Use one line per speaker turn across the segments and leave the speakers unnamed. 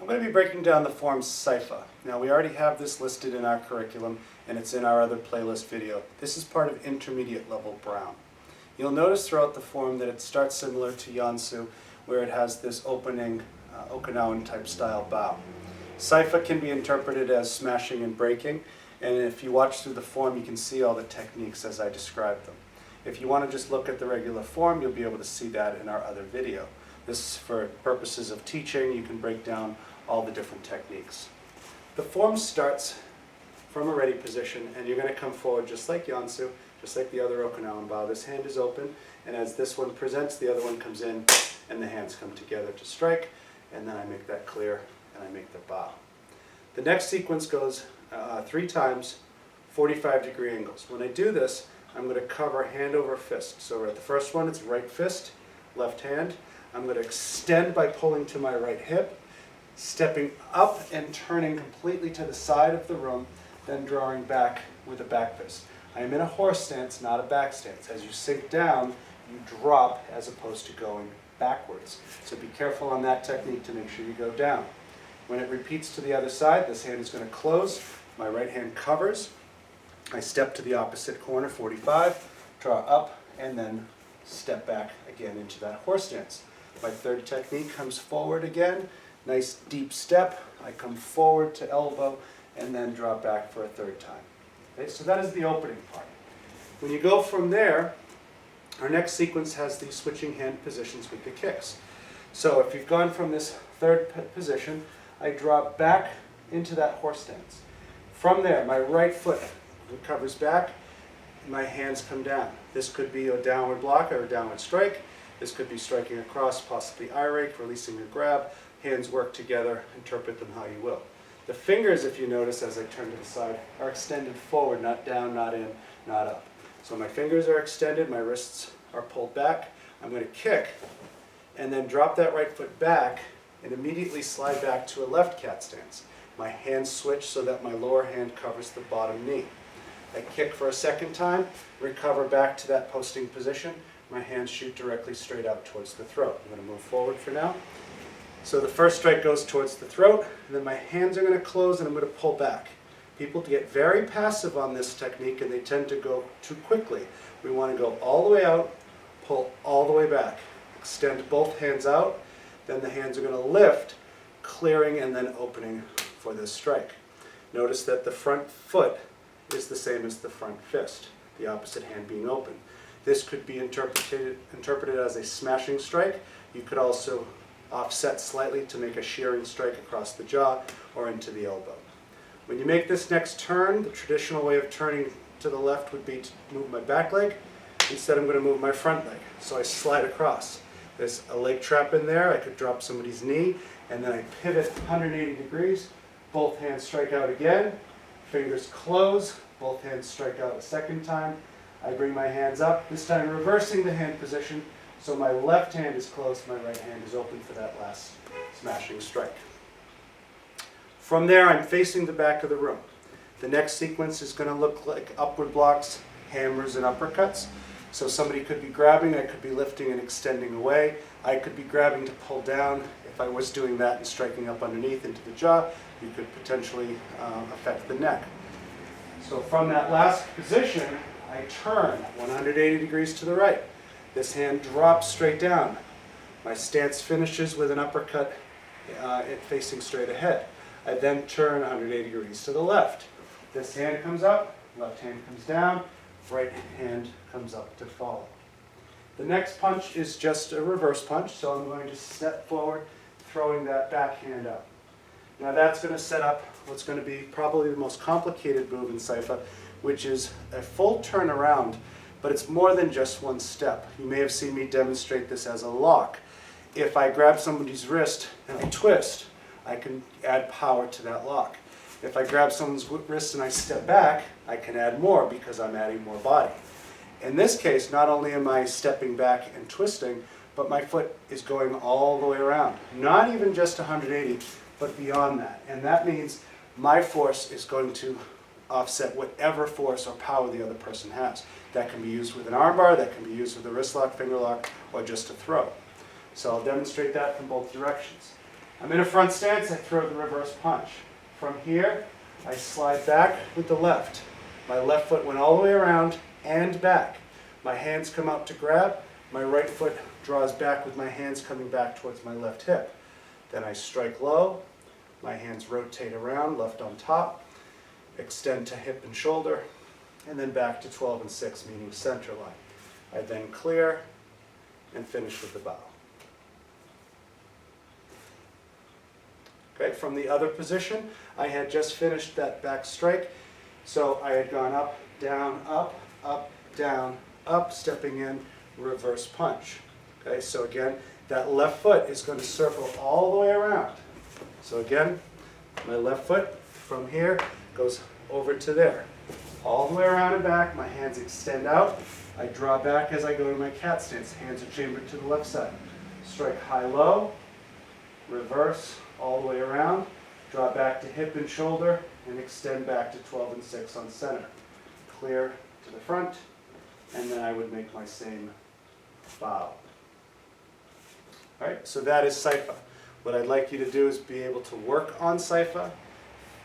I'm going to be breaking down the form Saifa. Now we already have this listed in our curriculum and it's in our other playlist video. This is part of intermediate level Brown. You'll notice throughout the form that it starts similar to Yansu, where it has this opening Okinawan type style bow. Saifa can be interpreted as smashing and breaking, and if you watch through the form you can see all the techniques as I describe them. If you want to just look at the regular form, you'll be able to see that in our other video. This is for purposes of teaching. You can break down all the different techniques. The form starts from a ready position, and you're going to come forward just like Yansu, just like the other Okinawan bow. This hand is open, and as this one presents, the other one comes in, and the hands come together to strike, and then I make that clear, and I make the bow. The next sequence goes 3 times, 45-degree angles. When I do this, I'm going to cover hand over fist. So at the first one, it's right fist, left hand. I'm going to extend by pulling to my right hip, stepping up and turning completely to the side of the room, then drawing back with a back fist. I am in a horse stance, not a back stance. As you sink down, you drop as opposed to going backwards. So be careful on that technique to make sure you go down. When it repeats to the other side, this hand is going to close. My right hand covers. I step to the opposite corner, 45, draw up, and then step back again into that horse stance. My third technique comes forward again, nice deep step. I come forward to elbow and then drop back for a third time. Okay, so that is the opening part. When you go from there, our next sequence has the switching hand positions with the kicks. So if you've gone from this third position, I drop back into that horse stance. From there, my right foot recovers back, my hands come down. This could be a downward block or a downward strike. This could be striking across, possibly eye rake, releasing a grab. Hands work together, interpret them how you will. The fingers, if you notice as I turn to the side, are extended forward, not down, not in, not up. So my fingers are extended, my wrists are pulled back. I'm going to kick and then drop that right foot back and immediately slide back to a left cat stance. My hands switch so that my lower hand covers the bottom knee. I kick for a second time, recover back to that posting position. My hands shoot directly straight out towards the throat. I'm going to move forward for now. So the first strike goes towards the throat, and then my hands are going to close and I'm going to pull back. People get very passive on this technique and they tend to go too quickly. We want to go all the way out, pull all the way back. Extend both hands out, then the hands are going to lift, clearing and then opening for this strike. Notice that the front foot is the same as the front fist, the opposite hand being open. This could be interpreted as a smashing strike. You could also offset slightly to make a shearing strike across the jaw or into the elbow. When you make this next turn, the traditional way of turning to the left would be to move my back leg. Instead, I'm going to move my front leg. So I slide across. There's a leg trap in there. I could drop somebody's knee, and then I pivot 180 degrees. Both hands strike out again. Fingers close. Both hands strike out a second time. I bring my hands up, this time reversing the hand position, so my left hand is closed, my right hand is open for that last smashing strike. From there, I'm facing the back of the room. The next sequence is going to look like upward blocks, hammers, and uppercuts. So somebody could be grabbing, I could be lifting and extending away. I could be grabbing to pull down. If I was doing that and striking up underneath into the jaw, you could potentially affect the neck. So from that last position, I turn 180 degrees to the right. This hand drops straight down. My stance finishes with an uppercut facing straight ahead. I then turn 180 degrees to the left. This hand comes up, left hand comes down, right hand comes up to follow. The next punch is just a reverse punch, so I'm going to step forward, throwing that back hand up. Now that's going to set up what's going to be probably the most complicated move in Saifa, which is a full turnaround, but it's more than just one step. You may have seen me demonstrate this as a lock. If I grab somebody's wrist and I twist, I can add power to that lock. If I grab someone's wrist and I step back, I can add more because I'm adding more body. In this case, not only am I stepping back and twisting, but my foot is going all the way around. Not even just 180, but beyond that. And that means my force is going to offset whatever force or power the other person has. That can be used with an armbar, that can be used with a wrist lock, finger lock, or just a throw. So I'll demonstrate that from both directions. I'm in a front stance, I throw the reverse punch. From here, I slide back with the left. My left foot went all the way around and back. My hands come out to grab, my right foot draws back with my hands coming back towards my left hip. Then I strike low, my hands rotate around, left on top, extend to hip and shoulder, and then back to 12 and 6, meaning center line. I then clear and finish with the bow. Okay, from the other position, I had just finished that back strike, so I had gone up, down, down, up, stepping in, reverse punch. Okay, so again, that left foot is going to circle all the way around. So again, my left foot from here goes over to there. All the way around and back, my hands extend out. I draw back as I go to my cat stance. Hands are chambered to the left side. Strike high-low, reverse, all the way around, draw back to hip and shoulder, and extend back to 12 and 6 on center. Clear to the front, and then I would make my same bow. All right, so that is Saifa. What I'd like you to do is be able to work on Saifa,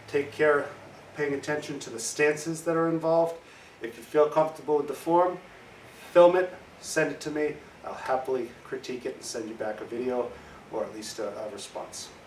take care, paying attention to the stances that are involved. If you feel comfortable with the form, film it, send it to me. I'll happily critique it and send you back a video or at least a response.